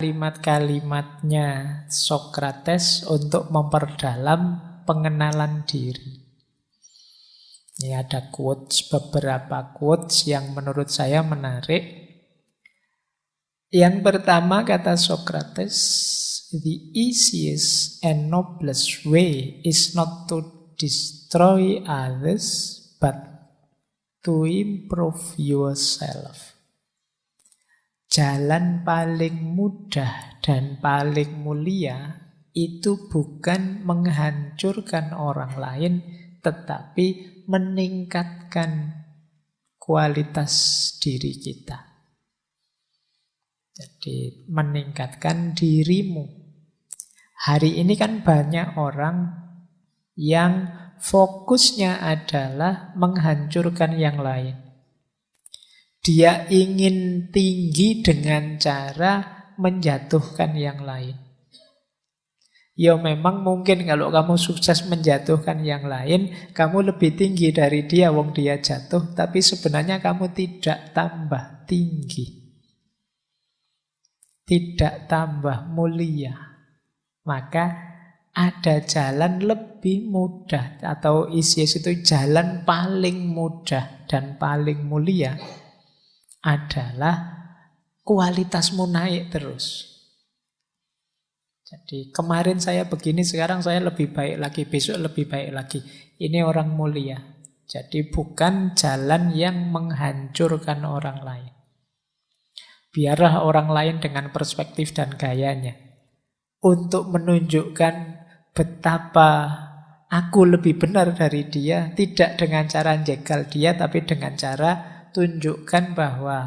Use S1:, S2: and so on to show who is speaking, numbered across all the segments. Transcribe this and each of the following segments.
S1: kalimat-kalimatnya Sokrates untuk memperdalam pengenalan diri. Ini ada beberapa quotes yang menurut saya menarik. Yang pertama kata Sokrates, the easiest and noblest way is not to destroy others, but to improve yourself. Jalan paling mudah dan paling mulia itu bukan menghancurkan orang lain, tetapi meningkatkan kualitas diri kita. Jadi meningkatkan dirimu. Hari ini kan banyak orang yang fokusnya adalah menghancurkan yang lain. Dia ingin tinggi dengan cara menjatuhkan yang lain. Ya memang mungkin kalau kamu sukses menjatuhkan yang lain, kamu lebih tinggi dari dia, wong dia jatuh, tapi sebenarnya kamu tidak tambah tinggi. Tidak tambah mulia. Maka ada jalan lebih mudah, atau Isis itu jalan paling mudah dan paling mulia adalah kualitasmu naik terus. Jadi kemarin saya begini, sekarang saya lebih baik lagi, besok lebih baik lagi. Ini orang mulia. Jadi bukan jalan yang menghancurkan orang lain. Biarlah orang lain dengan perspektif dan gayanya. Untuk menunjukkan betapa aku lebih benar dari dia, tidak dengan cara jegal dia, tapi dengan cara tunjukkan bahwa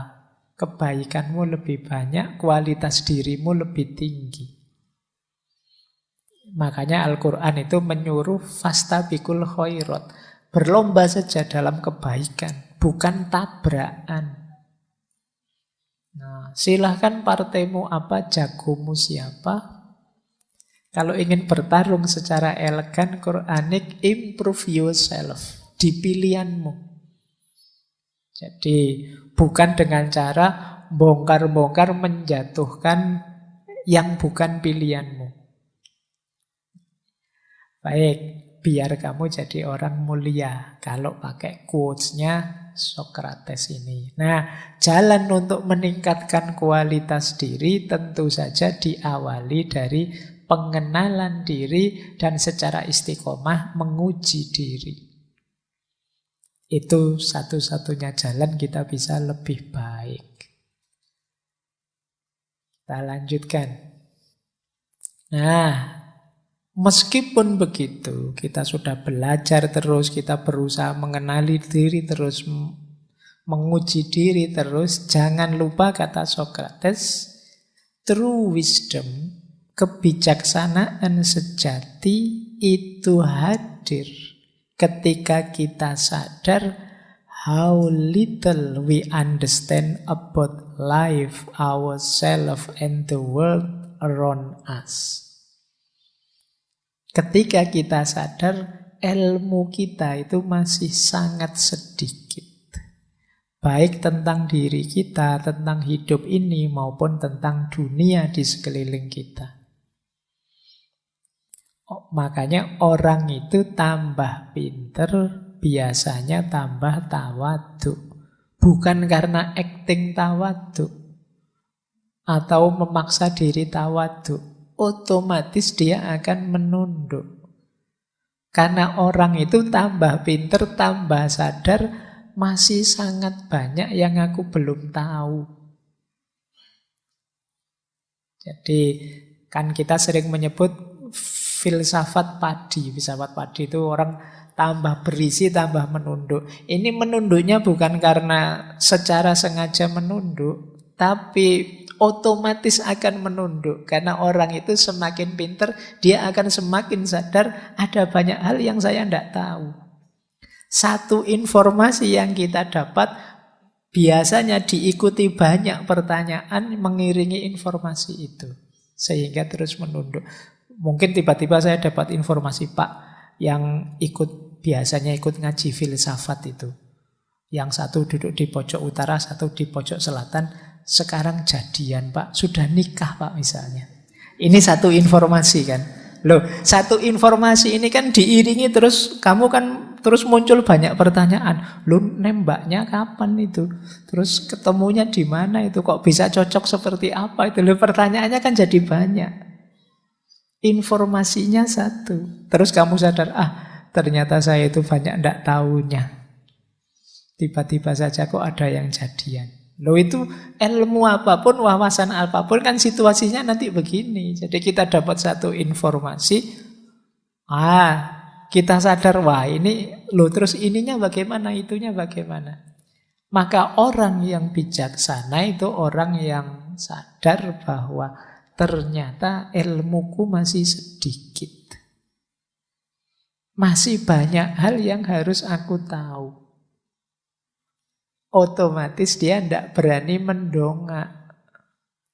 S1: kebaikanmu lebih banyak, kualitas dirimu lebih tinggi. Makanya Al-Quran itu menyuruh fastabiqul khairat. Berlomba saja dalam kebaikan, bukan tabrakan. Nah, silahkan partaimu apa, jagomu siapa. Kalau ingin bertarung secara elegan, Quranik, improve yourself di pilihanmu. Jadi bukan dengan cara bongkar-bongkar menjatuhkan yang bukan pilihanmu. Baik, biar kamu jadi orang mulia. Kalau pakai quotes-nya Sokrates ini. Nah, jalan untuk meningkatkan kualitas diri tentu saja diawali dari pengenalan diri dan secara istiqomah menguji diri. Itu satu-satunya jalan kita bisa lebih baik. Kita lanjutkan. Nah, meskipun begitu, kita sudah belajar terus, kita berusaha mengenali diri terus, menguji diri terus. Jangan lupa kata Sokrates, true wisdom, kebijaksanaan sejati itu hadir ketika kita sadar how little we understand about life, ourselves, and the world around us. Ketika kita sadar ilmu kita itu masih sangat sedikit. Baik tentang diri kita, tentang hidup ini, maupun tentang dunia di sekeliling kita. Makanya orang itu tambah pinter, biasanya tambah tawaduk. Bukan karena acting tawaduk atau memaksa diri tawaduk. Otomatis dia akan menunduk. Karena orang itu tambah pinter, tambah sadar, masih sangat banyak yang aku belum tahu. Jadi kan kita sering menyebut filsafat padi. Filsafat padi itu orang tambah berisi, tambah menunduk. Ini menunduknya bukan karena secara sengaja menunduk, tapi otomatis akan menunduk. Karena orang itu semakin pinter, dia akan semakin sadar ada banyak hal yang saya tidak tahu. Satu informasi yang kita dapat biasanya diikuti banyak pertanyaan mengiringi informasi itu. Sehingga terus menunduk. Mungkin tiba-tiba saya dapat informasi, Pak, yang biasanya ikut ngaji filsafat itu. Yang satu duduk di pojok utara, satu di pojok selatan. sekarang jadian Pak, sudah nikah Pak misalnya. Ini satu informasi kan. Loh, satu informasi ini kan diiringi terus, kamu kan terus muncul banyak pertanyaan. Loh, nembaknya kapan itu? Terus ketemunya di mana itu? Kok bisa cocok seperti apa itu? Loh, pertanyaannya kan jadi banyak. Informasinya satu. Terus kamu sadar, ternyata saya itu banyak ndak tahunya. Tiba-tiba saja kok ada yang jadian. Loh, itu ilmu apapun, wawasan apapun kan situasinya nanti begini. Jadi kita dapat satu informasi, kita sadar, wah ini, loh terus ininya bagaimana, itunya bagaimana. Maka orang yang bijaksana itu orang yang sadar bahwa ternyata ilmuku masih sedikit. Masih banyak hal yang harus aku tahu. Otomatis dia tidak berani mendongak.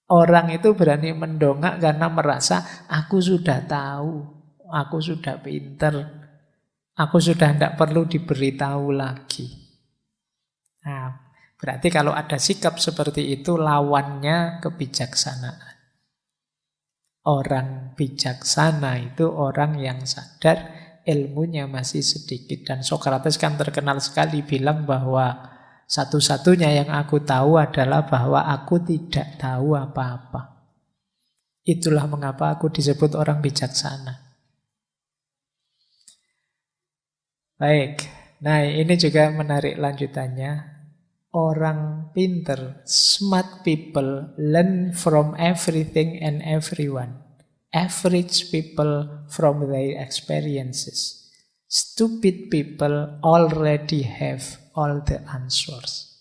S1: Orang itu berani mendongak karena merasa aku sudah tahu, aku sudah pinter, aku sudah tidak perlu diberitahu lagi. Nah, berarti kalau ada sikap seperti itu lawannya kebijaksanaan. Orang bijaksana itu orang yang sadar ilmunya masih sedikit. Dan Sokrates kan terkenal sekali bilang bahwa satu-satunya yang aku tahu adalah bahwa aku tidak tahu apa-apa. Itulah mengapa aku disebut orang bijaksana. Baik, nah ini juga menarik lanjutannya. Orang pinter, smart people learn from everything and everyone. Average people from their experiences. Stupid people already have all the answers.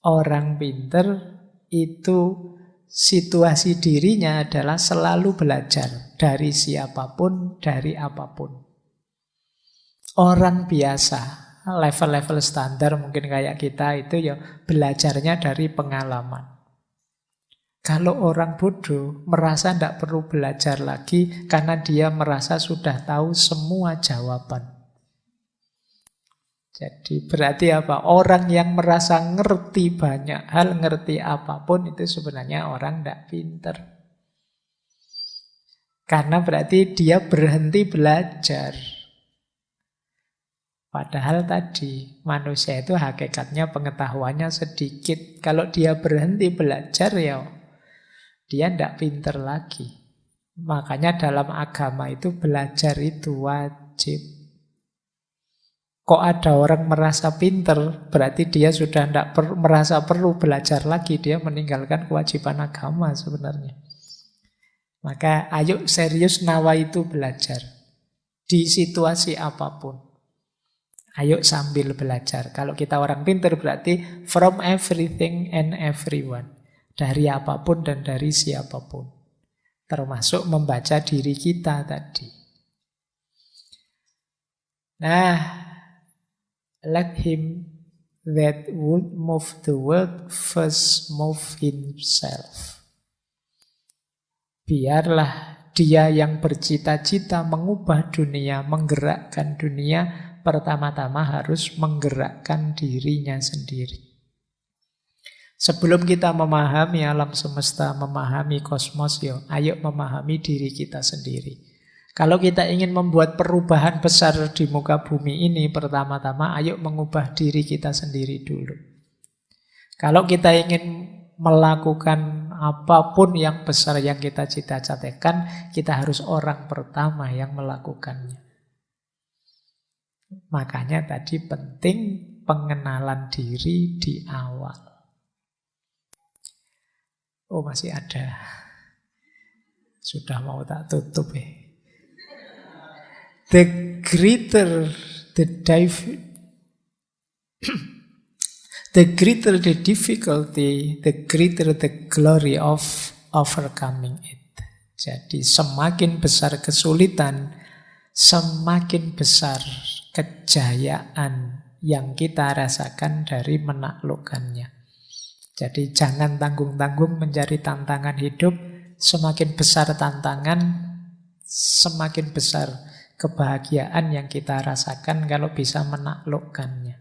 S1: Orang pinter itu situasi dirinya adalah selalu belajar dari siapapun, dari apapun. Orang biasa, level-level standar mungkin kayak kita itu ya belajarnya dari pengalaman. Kalau orang bodoh merasa tidak perlu belajar lagi karena dia merasa sudah tahu semua jawaban. Jadi berarti apa? Orang yang merasa ngerti banyak hal, ngerti apapun itu sebenarnya orang tidak pinter. Karena berarti dia berhenti belajar. Padahal tadi manusia itu hakikatnya pengetahuannya sedikit. Kalau dia berhenti belajar ya dia tidak pinter lagi. Makanya dalam agama itu belajar itu wajib. Kok ada orang merasa pinter, berarti dia sudah tidak merasa perlu belajar lagi. Dia meninggalkan kewajiban agama sebenarnya. Maka ayo serius nawaitu belajar. Di situasi apapun. Ayo sambil belajar. Kalau kita orang pinter berarti from everything and everyone. Dari apapun dan dari siapapun. Termasuk membaca diri kita tadi. Nah, let him that would move the world first move himself. Biarlah dia yang bercita-cita mengubah dunia, menggerakkan dunia, pertama-tama harus menggerakkan dirinya sendiri. Sebelum kita memahami alam semesta, memahami kosmos, ayo memahami diri kita sendiri. Kalau kita ingin membuat perubahan besar di muka bumi ini, pertama-tama ayo mengubah diri kita sendiri dulu. Kalau kita ingin melakukan apapun yang besar yang kita cita-citakan, kita harus orang pertama yang melakukannya. Makanya tadi penting pengenalan diri di awal. Oh masih ada. Sudah mau tak tutup ya. The greater the difficulty, the greater the glory of overcoming it. Jadi semakin besar kesulitan, semakin besar kejayaan yang kita rasakan dari menaklukkannya. Jadi jangan tanggung-tanggung mencari tantangan hidup. Semakin besar tantangan, semakin besar kebahagiaan yang kita rasakan kalau bisa menaklukkannya.